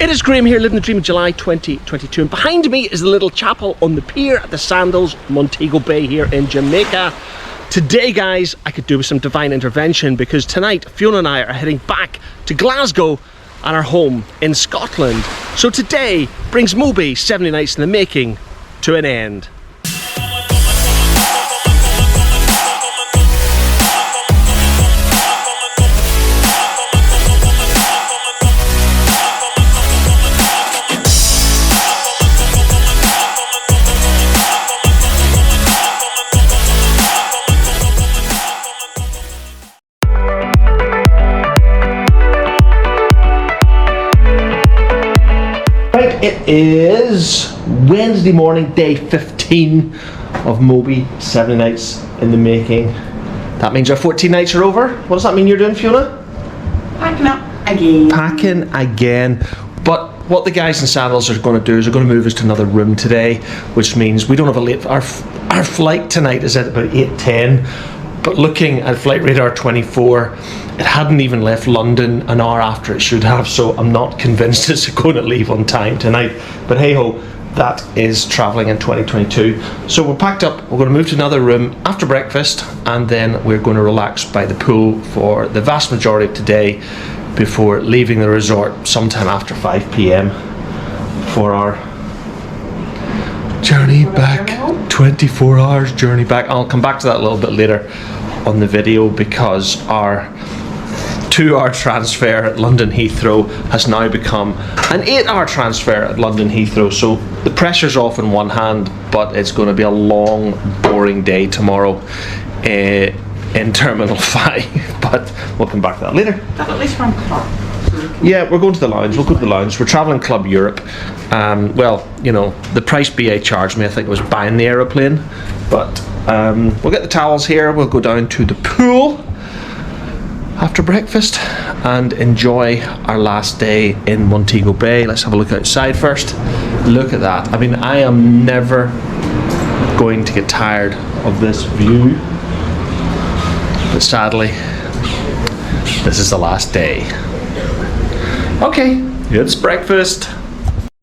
It is Graham here, living the dream of July 2022, and behind me is the little chapel on the pier at the Sandals Mondego Bay here in Jamaica. Today, guys, I could do with some divine intervention because tonight Fiona and I are heading back to Glasgow and our home in Scotland. So today brings MOBAY 70 Nights in the Making to an end. It is Wednesday morning, day 15 of MOBAY 70 Nights in the Making. That means our 14 nights are over. What does that mean you're doing, Fiona? Packing up again. Packing again. But what the guys in Sandals are going to do is they're going to move us to another room today, which means we don't have a late... Our flight tonight is at about 8:10. But looking at flight radar 24, it hadn't even left London an hour after it should have, so I'm not convinced it's going to leave on time tonight. But hey ho, that is travelling in 2022. So we're packed up, we're going to move to another room after breakfast, and then we're going to relax by the pool for the vast majority of today before leaving the resort sometime after 5 p.m. for our journey back. 24 hours journey back. I'll come back to that a little bit later on the video because our 2-hour transfer at London Heathrow has now become an 8-hour transfer at London Heathrow. So the pressure's off in one hand, but it's going to be a long, boring day tomorrow in Terminal 5. But we'll come back to that later. But at least we're on club. Yeah, we're going to the lounge. We'll go to the lounge. We're travelling Club Europe. Well, you know, the price BA charged me, I think it was buying the aeroplane. But we'll get the towels here. We'll go down to the pool after breakfast and enjoy our last day in Mondego Bay. Let's have a look outside first. Look at that. I mean, I am never going to get tired of this view. But sadly, this is the last day. Okay, it's breakfast.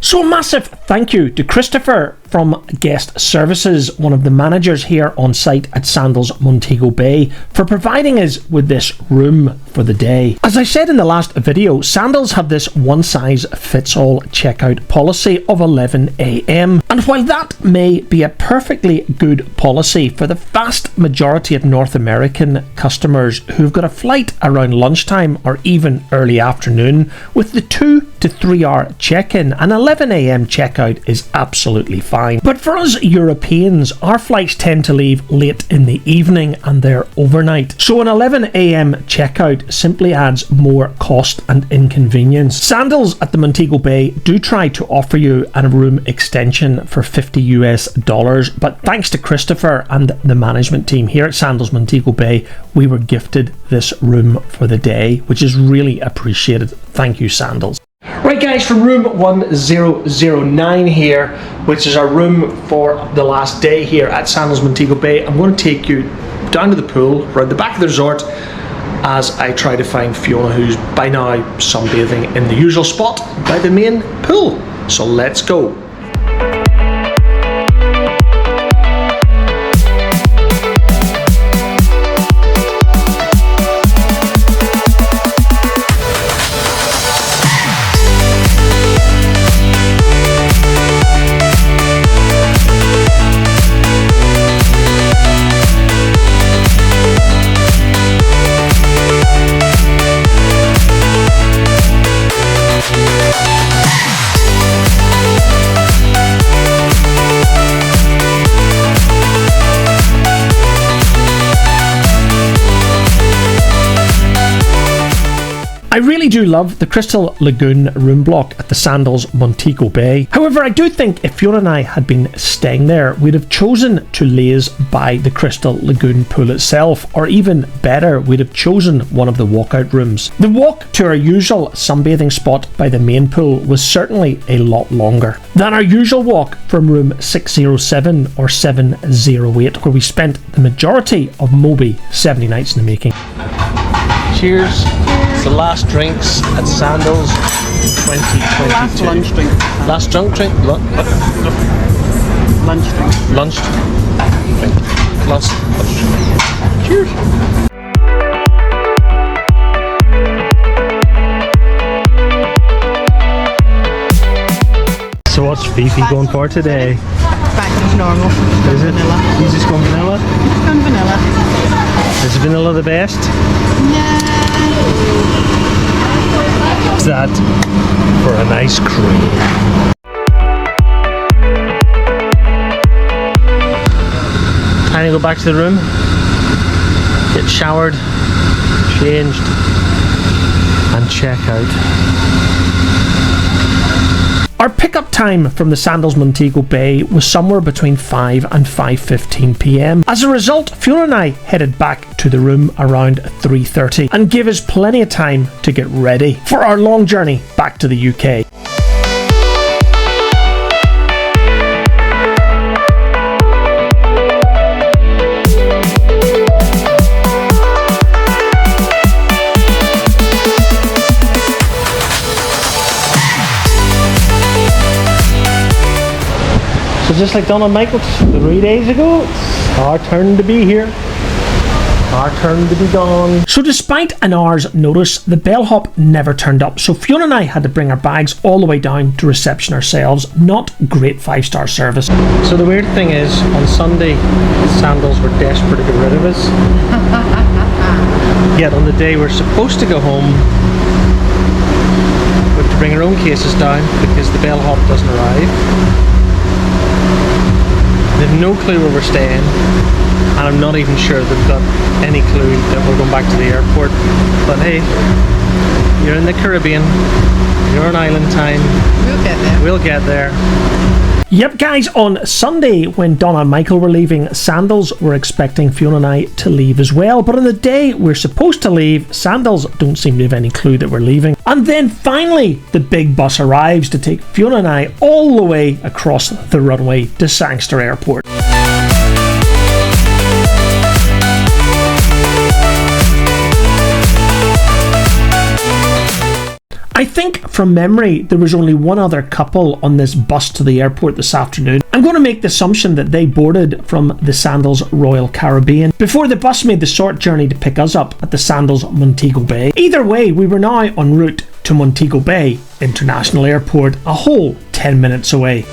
So a massive thank you to Christopher from Guest Services, one of the managers here on site at Sandals Mondego Bay, for providing us with this room for the day. As I said in the last video, Sandals have this one-size-fits-all checkout policy of 11 a.m. And while that may be a perfectly good policy for the vast majority of North American customers who've got a flight around lunchtime or even early afternoon, with the 2 to 3 hour check-in, an 11 a.m. checkout is absolutely fine. But for us Europeans, our flights tend to leave late in the evening and they're overnight. So an 11 a.m. checkout simply adds more cost and inconvenience. Sandals at the Mondego Bay do try to offer you a room extension for $50 US, but thanks to Christopher and the management team here at Sandals Mondego Bay, we were gifted this room for the day, which is really appreciated. Thank you, Sandals. Right guys, from room 1009 here, which is our room for the last day here at Sandals Mondego Bay, I'm going to take you down to the pool, around the back of the resort, as I try to find Fiona, who's by now sunbathing in the usual spot by the main pool. So let's go. I really do love the Crystal Lagoon room block at the Sandals Mondego Bay. However, I do think if Fiona and I had been staying there, we'd have chosen to laze by the Crystal Lagoon pool itself, or even better, we'd have chosen one of the walkout rooms. The walk to our usual sunbathing spot by the main pool was certainly a lot longer than our usual walk from room 607 or 708, where we spent the majority of MOBAY 70 Nights in the Making. Cheers. It's the last drinks at Sandals. Last 2022. lunch drink. Last drunk drink? Lunch drink. Lunch drink. Last lunch drink. Cheers. So what's Fifi going for today? Back to normal. Is it? Vanilla. You just going vanilla? It's gone vanilla. Is vanilla the best? Is that for an ice cream? Time to go back to the room, get showered, changed, and check out. Our pickup time from the Sandals Mondego Bay was somewhere between 5 and 5:15 p.m. As a result, Fiona and I headed back to the room around 3:30 and gave us plenty of time to get ready for our long journey back to the UK. So just like Donna and Michael 3 days ago, it's our turn to be here. Our turn to be gone. So despite an hour's notice, the bellhop never turned up, so Fiona and I had to bring our bags all the way down to reception ourselves. Not great 5-star service. So the weird thing is, on Sunday, Sandals were desperate to get rid of us. Yet on the day we're supposed to go home, we have to bring our own cases down because the bellhop doesn't arrive. They have no clue where we're staying, and I'm not even sure they've got any clue that we're going back to the airport. But hey, you're in the Caribbean, you're on island time. We'll get there. We'll get there. Yep, guys, on Sunday when Donna and Michael were leaving, Sandals were expecting Fiona and I to leave as well. But on the day we're supposed to leave, Sandals don't seem to have any clue that we're leaving. And then finally, the big bus arrives to take Fiona and I all the way across the runway to Sangster Airport. I think from memory there was only one other couple on this bus to the airport this afternoon. I'm going to make the assumption that they boarded from the Sandals Royal Caribbean before the bus made the short journey to pick us up at the Sandals Montego Bay. Either way, we were now en route to Montego Bay International Airport, a whole 10 minutes away.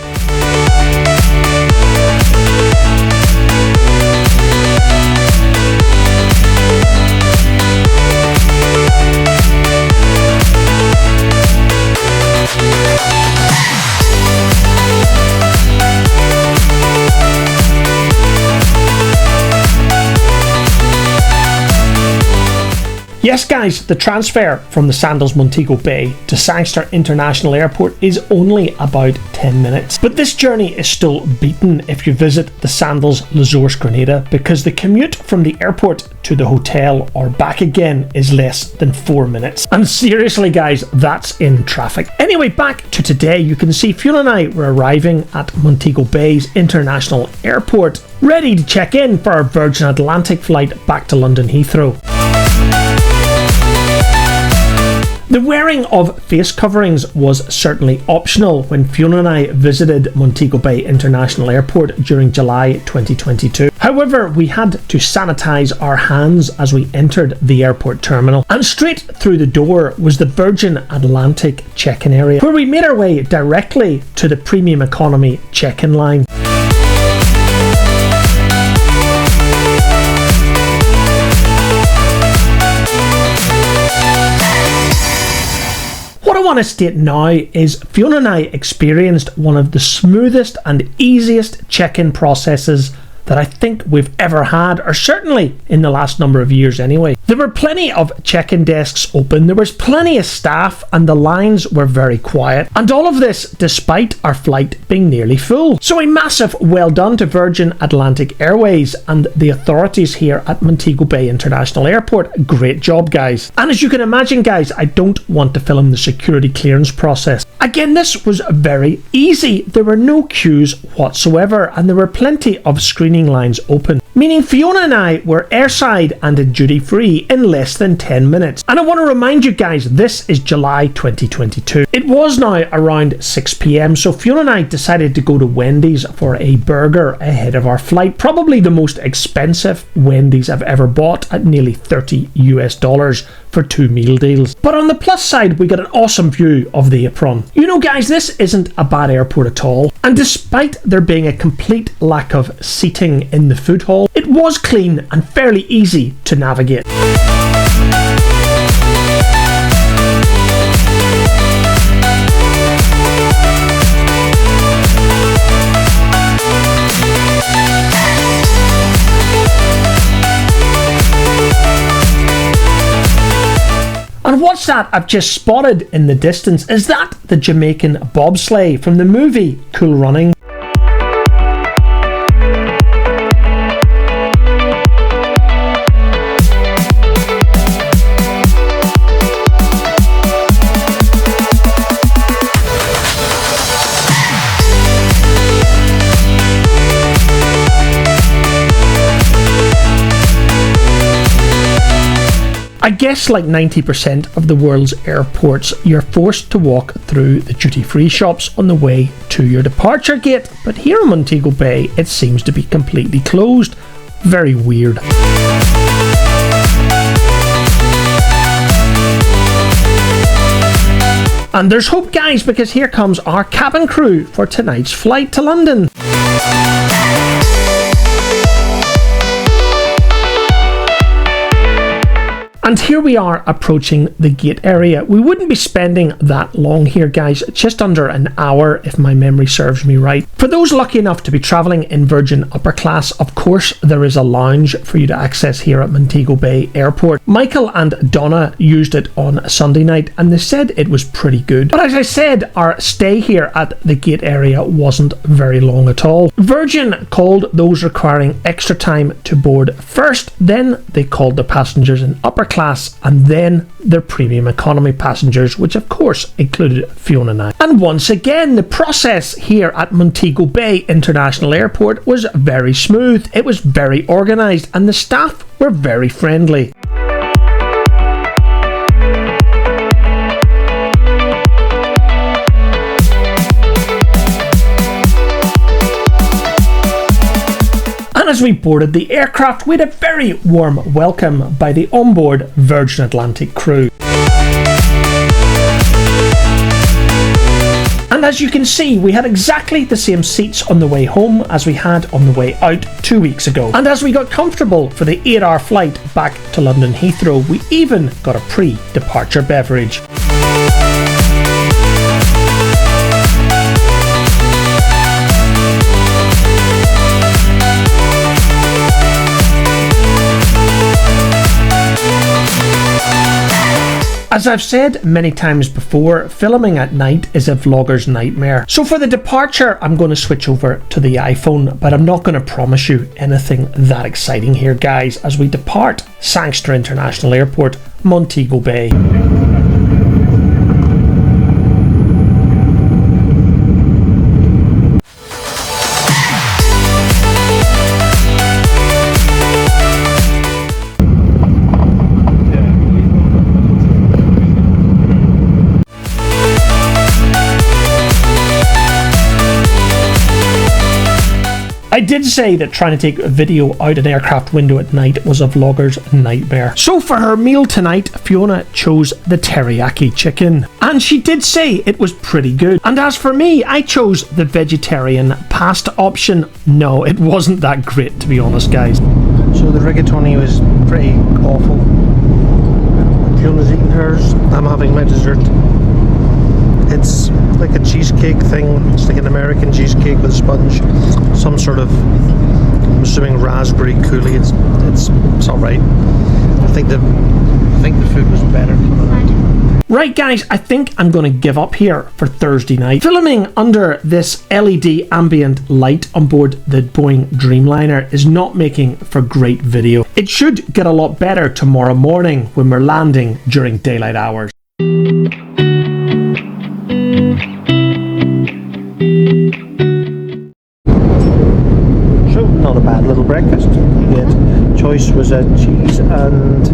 Yes guys, the transfer from the Sandals Montego Bay to Sangster International Airport is only about 10 minutes. But this journey is still beaten if you visit the Sandals L'Azores Grenada, because the commute from the airport to the hotel or back again is less than 4 minutes. And seriously guys, that's in traffic. Anyway, back to today, you can see Fiona and I were arriving at Montego Bay's International Airport, ready to check in for our Virgin Atlantic flight back to London Heathrow. The wearing of face coverings was certainly optional when Fiona and I visited Montego Bay International Airport during July 2022. However, we had to sanitize our hands as we entered the airport terminal, and straight through the door was the Virgin Atlantic check-in area, where we made our way directly to the premium economy check-in line. What I want to state now is Fiona and I experienced one of the smoothest and easiest check-in processes that I think we've ever had, or certainly in the last number of years anyway. There were plenty of check-in desks open, there was plenty of staff, and the lines were very quiet. And all of this despite our flight being nearly full. So a massive well done to Virgin Atlantic Airways and the authorities here at Montego Bay International Airport. Great job, guys. And as you can imagine, guys, I don't want to film the security clearance process. Again, this was very easy. There were no queues whatsoever, and there were plenty of screening lines open, meaning Fiona and I were airside and in duty free in less than 10 minutes. And I want to remind you guys, this is July 2022. It was now around 6 p.m, so Fiona and I decided to go to Wendy's for a burger ahead of our flight. Probably the most expensive Wendy's I've ever bought, at nearly $30 for 2 meal deals. But on the plus side, we got an awesome view of the apron. You know guys, this isn't a bad airport at all, and despite there being a complete lack of seating in the food hall, it was clean and fairly easy to navigate. And what's that I've just spotted in the distance? Is that the Jamaican bobsleigh from the movie Cool Running? I guess like 90% of the world's airports, you're forced to walk through the duty-free shops on the way to your departure gate, but here in Montego Bay it seems to be completely closed. Very weird. And there's hope guys, because here comes our cabin crew for tonight's flight to London. And here we are approaching the gate area. We wouldn't be spending that long here guys, just under an hour if my memory serves me right. For those lucky enough to be travelling in Virgin Upper Class, of course there is a lounge for you to access here at Montego Bay Airport. Michael and Donna used it on Sunday night and they said it was pretty good. But as I said, our stay here at the gate area wasn't very long at all. Virgin called those requiring extra time to board first, then they called the passengers in upper class, and then their premium economy passengers, which of course included Fiona and I. And once again, the process here at Montego Bay International Airport was very smooth. It was very organised and the staff were very friendly. As we boarded the aircraft, we had a very warm welcome by the onboard Virgin Atlantic crew. And as you can see, we had exactly the same seats on the way home as we had on the way out 2 weeks ago. And as we got comfortable for the 8-hour flight back to London Heathrow, we even got a pre-departure beverage. As I've said many times before, filming at night is a vlogger's nightmare. So for the departure, I'm going to switch over to the iPhone, but I'm not going to promise you anything that exciting here, guys, as we depart Sangster International Airport, Montego Bay. I did say that trying to take a video out an aircraft window at night was a vlogger's nightmare. So for her meal tonight, Fiona chose the teriyaki chicken. And she did say it was pretty good. And as for me, I chose the vegetarian pasta option. No, it wasn't that great, to be honest, guys. So the rigatoni was pretty awful. Fiona's eating hers. I'm having my dessert. It's like a cheesecake thing. It's like an American cheesecake with a sponge. Some sort of, I'm assuming, raspberry coulis. It's alright. I think the food was better. Right guys, I think I'm going to give up here for Thursday night. Filming under this LED ambient light on board the Boeing Dreamliner is not making for great video. It should get a lot better tomorrow morning when we're landing during daylight hours. Not a bad little breakfast. You get choice was a cheese and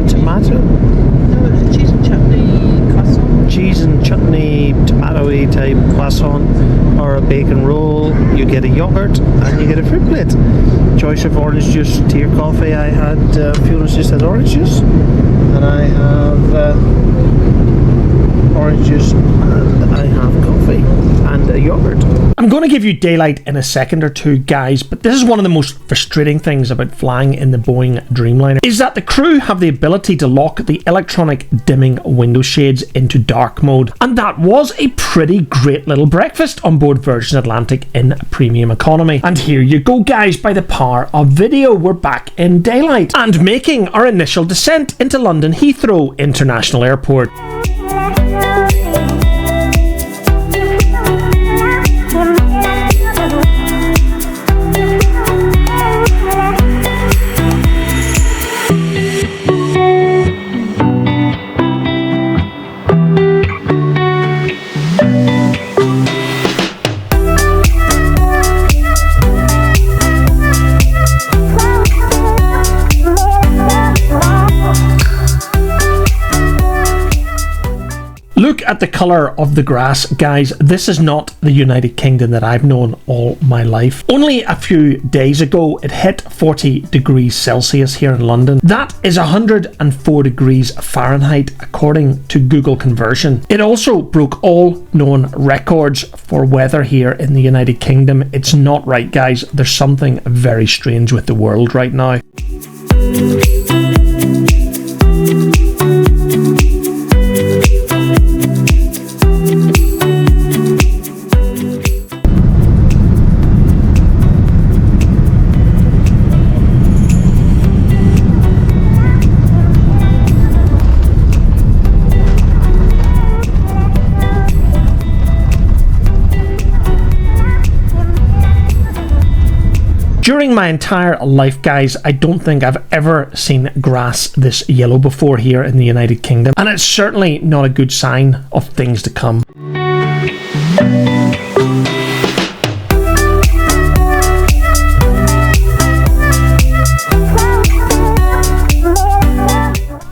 tomato. No, it was a cheese and chutney croissant. Cheese and chutney, tomatoey type croissant, or a bacon roll. You get a yogurt and you get a fruit plate. Choice of orange juice, tea or coffee. I had Fiona's just had orange juice, and I have orange juice, and I have coffee and a yogurt. I'm going to give you daylight in a second or two, guys, but this is one of the most frustrating things about flying in the Boeing Dreamliner, is that the crew have the ability to lock the electronic dimming window shades into dark mode, and that was a pretty great little breakfast on board Virgin Atlantic in premium economy. And here you go, guys, by the power of video, we're back in daylight and making our initial descent into London Heathrow International Airport. Look at the colour of the grass, guys. This is not the United Kingdom that I've known all my life. Only a few days ago, it hit 40 degrees Celsius here in London. That is 104 degrees Fahrenheit, according to Google conversion. It also broke all known records for weather here in the United Kingdom. It's not right, guys. There's something very strange with the world right now. During my entire life, guys, I don't think I've ever seen grass this yellow before here in the United Kingdom, and it's certainly not a good sign of things to come.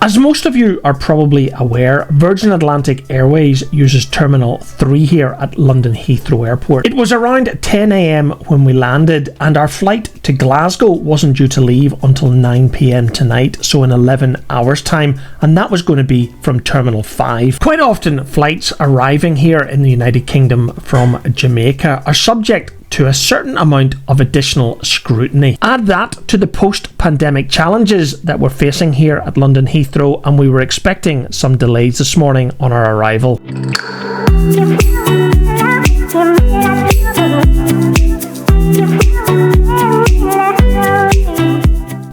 As most of you are probably aware, Virgin Atlantic Airways uses Terminal 3 here at London Heathrow Airport. It was around 10 AM when we landed, and our flight to Glasgow wasn't due to leave until 9 PM tonight, so in 11 hours time, and that was going to be from Terminal 5. Quite often, flights arriving here in the United Kingdom from Jamaica are subject to a certain amount of additional scrutiny. Add that to the post-pandemic challenges that we're facing here at London Heathrow, and we were expecting some delays this morning on our arrival.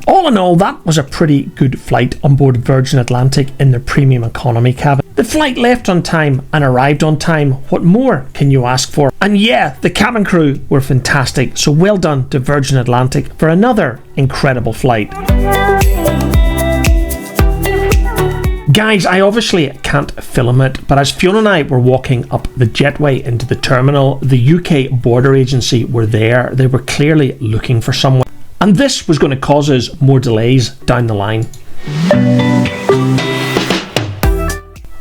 All in all, that was a pretty good flight on board Virgin Atlantic in their premium economy cabin. The flight left on time and arrived on time. What more can you ask for? And yeah, the cabin crew were fantastic, so well done to Virgin Atlantic for another incredible flight. Guys, I obviously can't film it, but as Fiona and I were walking up the jetway into the terminal, the UK border agency were there. They were clearly looking for someone, and this was going to cause us more delays down the line.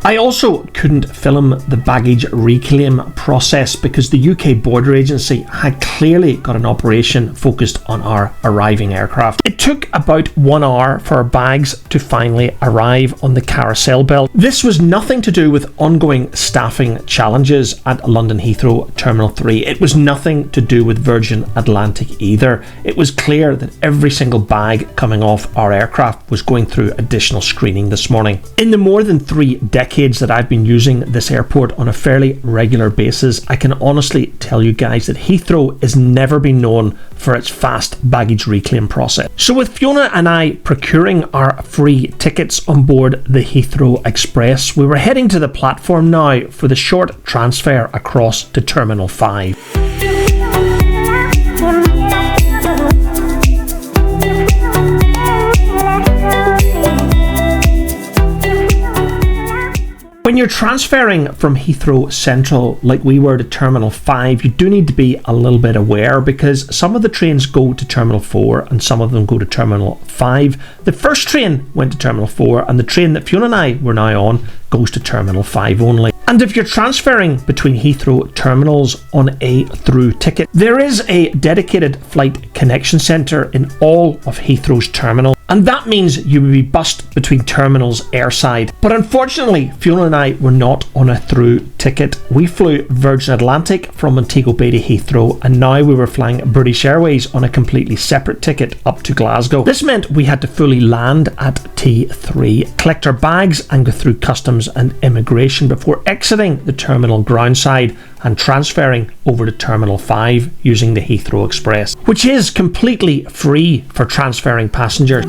I also couldn't film the baggage reclaim process because the UK border agency had clearly got an operation focused on our arriving aircraft. It took about 1 hour for our bags to finally arrive on the carousel belt. This was nothing to do with ongoing staffing challenges at London Heathrow Terminal 3. It was nothing to do with Virgin Atlantic either. It was clear that every single bag coming off our aircraft was going through additional screening this morning. In the more than 3 decades that I've been using this airport on a fairly regular basis, I can honestly tell you guys that Heathrow has never been known for its fast baggage reclaim process. So with Fiona and I procuring our free tickets on board the Heathrow Express, we were heading to the platform now for the short transfer across to Terminal 5. When When you're transferring from Heathrow Central, like we were, to Terminal 5, you do need to be a little bit aware because some of the trains go to Terminal 4 and some of them go to Terminal 5. The first train went to Terminal 4 and the train that Fiona and I were now on goes to Terminal 5 only. And if you're transferring between Heathrow terminals on a through ticket, there is a dedicated flight connection centre in all of Heathrow's terminals. And that means you will be bussed between terminals airside. But unfortunately, Fiona and I were not on a through ticket. We flew Virgin Atlantic from Montego Bay to Heathrow, and now we were flying British Airways on a completely separate ticket up to Glasgow. This meant we had to fully land at T3, collect our bags and go through customs and immigration before exiting the terminal groundside and transferring over to Terminal 5 using the Heathrow Express, which is completely free for transferring passengers.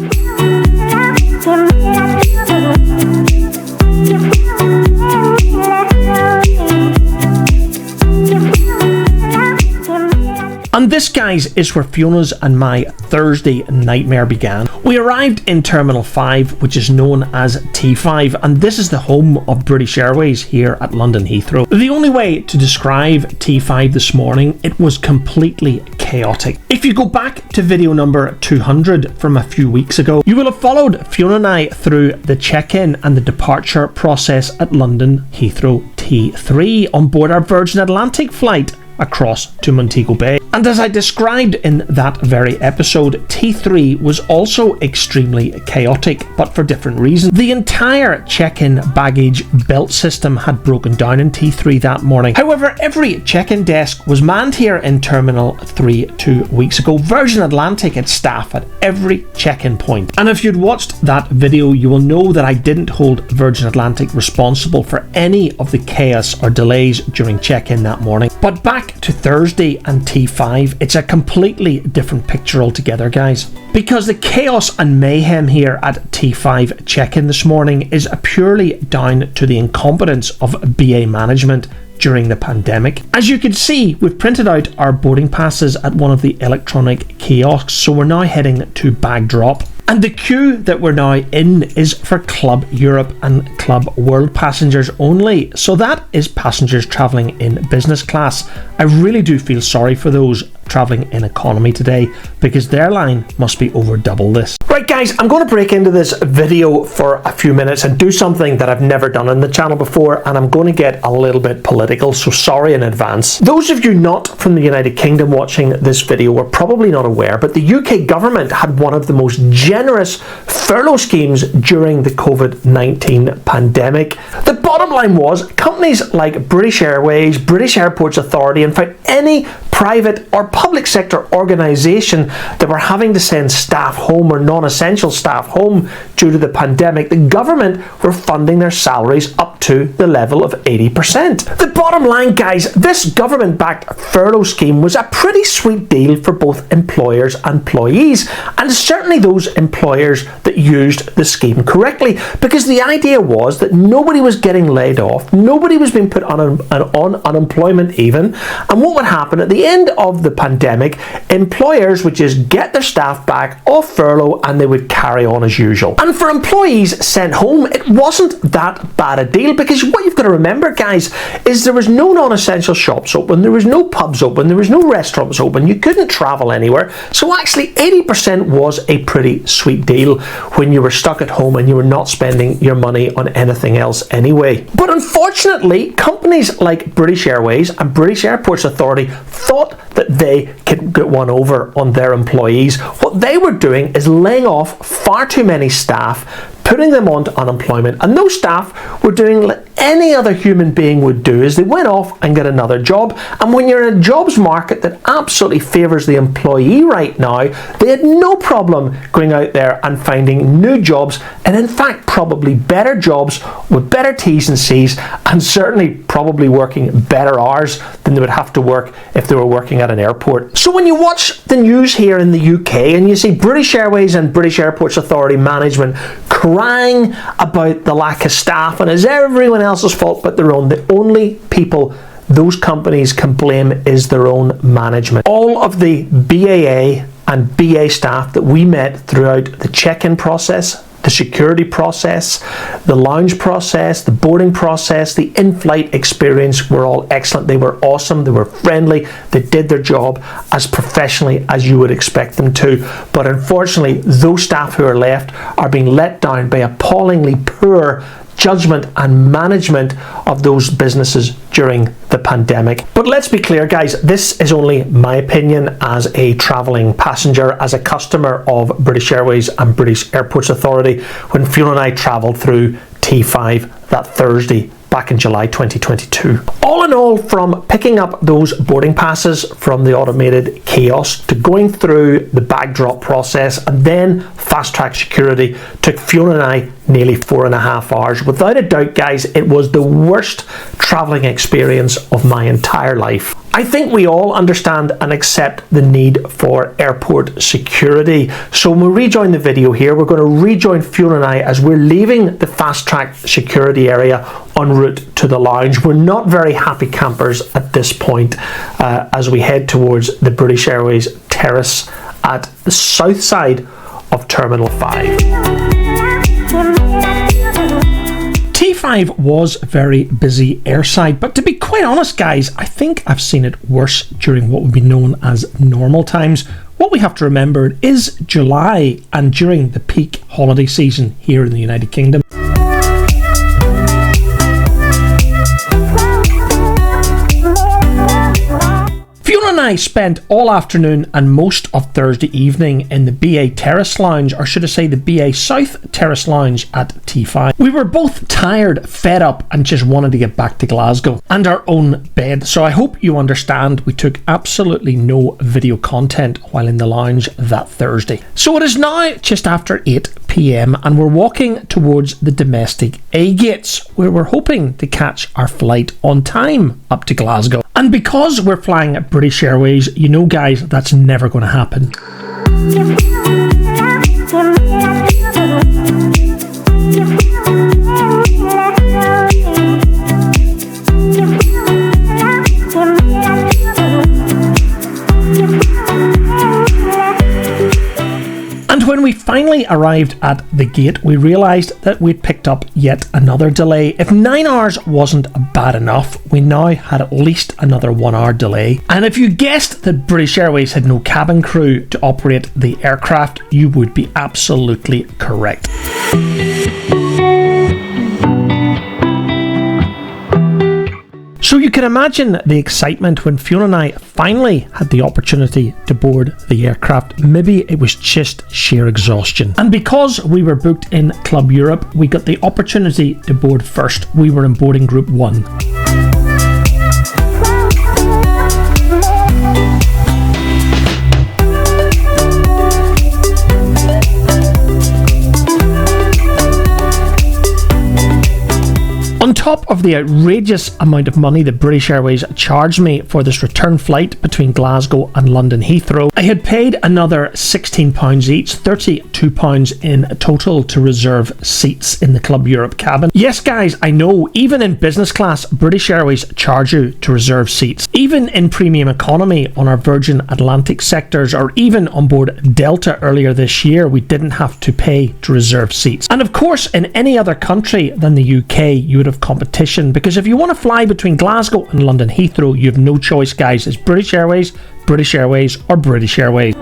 And this, guys, is where Fiona's and my Thursday nightmare began. We arrived in Terminal 5, which is known as T5, and this is the home of British Airways here at London Heathrow. The only way to describe T5 this morning, it was completely chaotic. If you go back to video number 200 from a few weeks ago, you will have followed Fiona and I through the check-in and the departure process at London Heathrow T3 on board our Virgin Atlantic flight across to Montego Bay. And as I described in that very episode, T3 was also extremely chaotic, but for different reasons. The entire check-in baggage belt system had broken down in T3 that morning. However, every check-in desk was manned here in Terminal 3 2 weeks ago. Virgin Atlantic had staff at every check-in point. And if you'd watched that video, you will know that I didn't hold Virgin Atlantic responsible for any of the chaos or delays during check-in that morning. But back to Thursday and T5, it's a completely different picture altogether, guys. Because the chaos and mayhem here at T5 check-in this morning is purely down to the incompetence of BA management during the pandemic. As you can see, we've printed out our boarding passes at one of the electronic kiosks, so we're now heading to bag drop. And the queue that we're now in is for Club Europe and Club World passengers only. So that is passengers travelling in business class. I really do feel sorry for those travelling in economy today because their line must be over double this. Right, guys, I'm going to break into this video for a few minutes and do something that I've never done on the channel before, and I'm going to get a little bit political, so sorry in advance. Those of you not from the United Kingdom watching this video are probably not aware, but the UK government had one of the most generous furlough schemes during the COVID-19 pandemic. The bottom line was companies like British Airways, British Airports Authority, in fact any private or public sector organisation that were having to send staff home or non-essential staff home due to the pandemic, the government were funding their salaries up to the level of 80%. The bottom line, guys, this government-backed furlough scheme was a pretty sweet deal for both employers and employees, and certainly those employers that used the scheme correctly, because the idea was that nobody was getting laid off, nobody was being put on unemployment even, and what would happen at the end of the pandemic, employers would just get their staff back off furlough and they would carry on as usual. And for employees sent home, it wasn't that bad a deal, because what you've got to remember, guys, is there was no non-essential shops open, there was no pubs open, there was no restaurants open, you couldn't travel anywhere, so actually 80% was a pretty sweet deal when you were stuck at home and you were not spending your money on anything else anyway. But unfortunately, companies like British Airways and British Airports Authority thought that they could get one over on their employees. What they were doing is laying off far too many staff, putting them onto unemployment, and those staff were doing what any other human being would do, is they went off and got another job. And when you're in a jobs market that absolutely favours the employee right now, they had no problem going out there and finding new jobs, and in fact probably better jobs with better T's and C's, and certainly probably working better hours than they would have to work if they were working at an airport. So when you watch the news here in the UK and you see British Airways and British Airports Authority management crying about the lack of staff and it's everyone else's fault but their own, the only people those companies can blame is their own management. All of the BAA and BA staff that we met throughout the check-in process, the security process, the lounge process, the boarding process, the in-flight experience were all excellent. They were awesome, they were friendly, they did their job as professionally as you would expect them to. But unfortunately, those staff who are left are being let down by appallingly poor judgment and management of those businesses during the pandemic. But let's be clear, guys, this is only my opinion as a travelling passenger, as a customer of British Airways and British Airports Authority when Fiona and I travelled through T5 that Thursday back in July 2022. All in all, from picking up those boarding passes from the automated kiosk to going through the bag drop process and then fast track security took Fiona and I nearly 4.5 hours. Without a doubt, guys, it was the worst travelling experience of my entire life. I think we all understand and accept the need for airport security. So when we rejoin the video here, we're going to rejoin Fiona and I as we're leaving the fast track security area en route to the lounge. We're not very happy campers at this point as we head towards the British Airways terrace at the south side of Terminal 5. T5 was very busy airside, but to be quite honest, guys, I think I've seen it worse during what would be known as normal times. What we have to remember is July and during the peak holiday season here in the United Kingdom. I spent all afternoon and most of Thursday evening in the BA Terrace Lounge, or should I say the BA South Terrace Lounge at T5. We were both tired, fed up, and just wanted to get back to Glasgow and our own bed. So I hope you understand we took absolutely no video content while in the lounge that Thursday. So it is now just after 8 p.m. and we're walking towards the domestic A gates where we're hoping to catch our flight on time up to Glasgow. And because we're flying at British Airways, you know, guys, that's never going to happen. When we finally arrived at the gate, we realised that we'd picked up yet another delay. If 9 hours wasn't bad enough, we now had at least another 1 hour delay. And if you guessed that British Airways had no cabin crew to operate the aircraft, you would be absolutely correct. So you can imagine the excitement when Fiona and I finally had the opportunity to board the aircraft. Maybe it was just sheer exhaustion. And because we were booked in Club Europe, we got the opportunity to board first. We were in boarding group 1. On top of the outrageous amount of money that British Airways charged me for this return flight between Glasgow and London Heathrow, I had paid another £16 each, £32 in total to reserve seats in the Club Europe cabin. Yes, guys, I know, even in business class, British Airways charge you to reserve seats. Even in premium economy on our Virgin Atlantic sectors, or even on board Delta earlier this year, we didn't have to pay to reserve seats. And of course, in any other country than the UK, you would have competition, because if you want to fly between Glasgow and London Heathrow, you have no choice, guys. It's British Airways, or British Airways.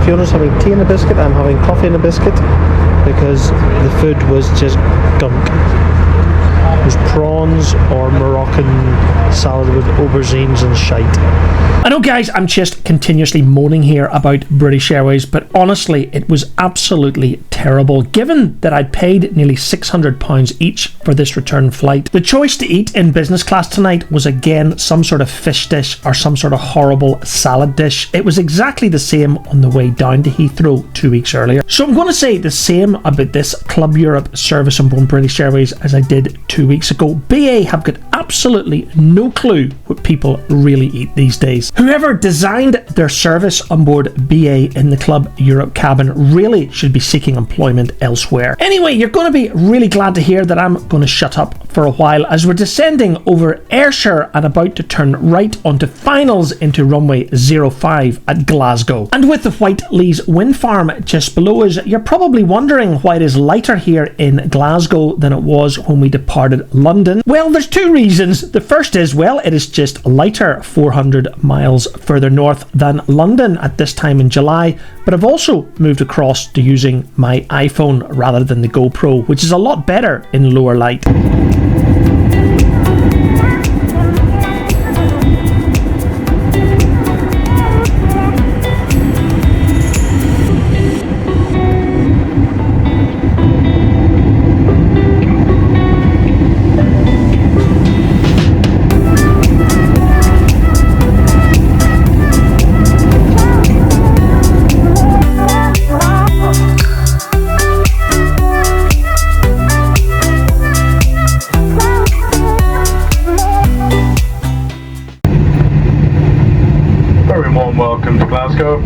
Fiona's having tea and a biscuit, I'm having coffee and a biscuit because the food was just gunk. There's prawns, prawns or Moroccan salad with aubergines and shite. I know, guys, I'm just continuously moaning here about British Airways, but honestly, it was absolutely terrible. Given that I'd paid nearly £600 each for this return flight, the choice to eat in business class tonight was again some sort of fish dish or some sort of horrible salad dish. It was exactly the same on the way down to Heathrow 2 weeks earlier. So I'm going to say the same about this Club Europe service on board British Airways as I did 2 weeks ago. BA have got absolutely no clue what people really eat these days. Whoever designed their service on board BA in the Club Europe cabin really should be seeking employment elsewhere. Anyway, you're going to be really glad to hear that I'm going to shut up for a while as we're descending over Ayrshire and about to turn right onto finals into runway 05 at Glasgow. And with the Whiteley's wind farm just below us, you're probably wondering why it is lighter here in Glasgow than it was when we departed London. Well, there's two reasons. The first is, well, it is just lighter 400 miles further north than London at this time in July, but I've also moved across to using my iPhone rather than the GoPro, which is a lot better in lower light. Welcome to Glasgow.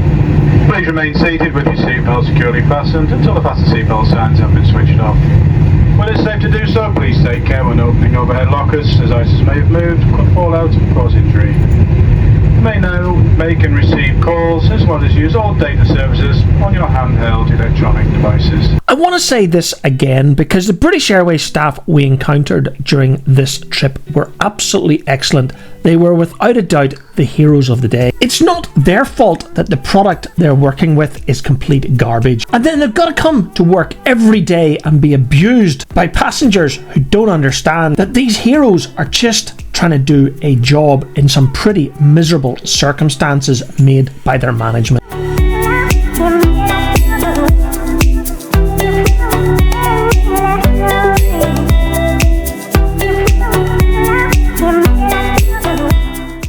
Please remain seated with your seatbelt securely fastened until the fasten seatbelt signs have been switched off. When it's safe to do so, please take care when opening overhead lockers, as items may have moved, could fall out and cause injury. You may now make and receive calls as well as use all data services on your handheld electronic devices. I want to say this again because the British Airways staff we encountered during this trip were absolutely excellent. They were without a doubt the heroes of the day. It's not their fault that the product they're working with is complete garbage. And then they've got to come to work every day and be abused by passengers who don't understand that these heroes are just trying to do a job in some pretty miserable circumstances made by their management.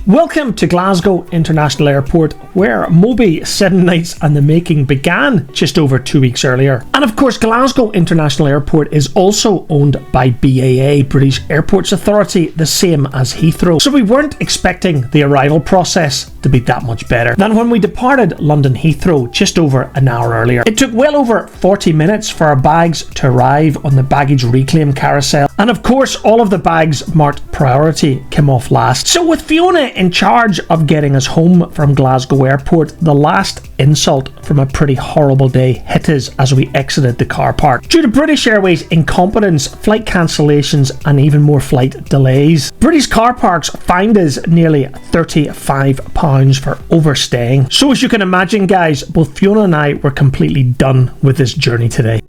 Welcome to Glasgow International Airport, where MOBAY 7 Nights and the Making began just over 2 weeks earlier. And of course, Glasgow International Airport is also owned by BAA, British Airports Authority, the same as Heathrow. So we weren't expecting the arrival process to be that much better than when we departed London Heathrow just over an hour earlier. It took well over 40 minutes for our bags to arrive on the baggage reclaim carousel. And of course, all of the bags marked priority came off last. So with Fiona in charge of getting us home from Glasgow Airport, the last insult from a pretty horrible day hit us as we exited the car park. Due to British Airways incompetence, flight cancellations and even more flight delays, British car parks fined us nearly £35 for overstaying. So as you can imagine, guys, both Fiona and I were completely done with this journey today.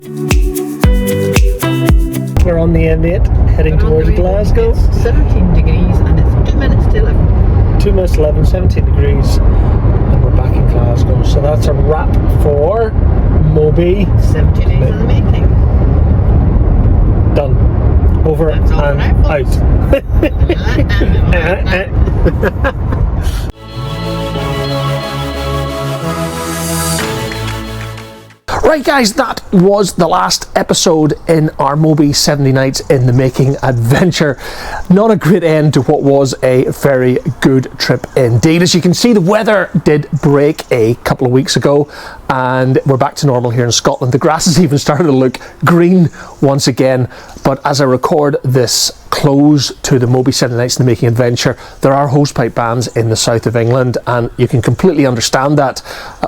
We're on the M8 heading towards Glasgow. It's 17 degrees and it's 2 minutes to 11. 2 minutes 11, 17 degrees, and we're back in Glasgow. So that's a wrap for MOBAY. 70 days in the making. Done. Over and right, out. Right, guys, that was the last episode in our MOBAY 70 Nights in the Making adventure. Not a great end to what was a very good trip indeed. As you can see, the weather did break a couple of weeks ago and we're back to normal here in Scotland. The grass has even started to look green once again, but as I record this close to the MOBAY 70 Nights in the Making adventure, there are hosepipe bans in the south of England, and you can completely understand that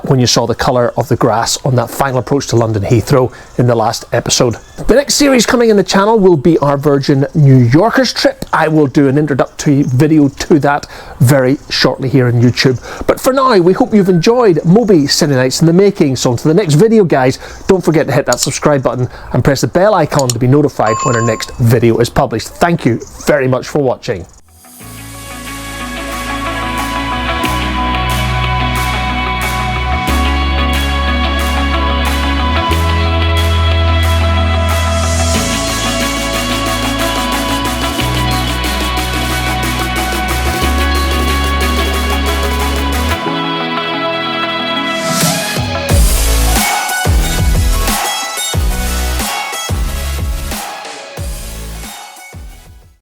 when you saw the colour of the grass on that final approach to London Heathrow in the last episode. The next series coming in the channel will be our Virgin New Yorkers trip. I will do an introductory video to that very shortly here on YouTube. But for now, we hope you've enjoyed MOBAY Sunday Nights in the Making. So until the next video, guys, don't forget to hit that subscribe button and press the bell icon to be notified when our next video is published. Thank you very much for watching.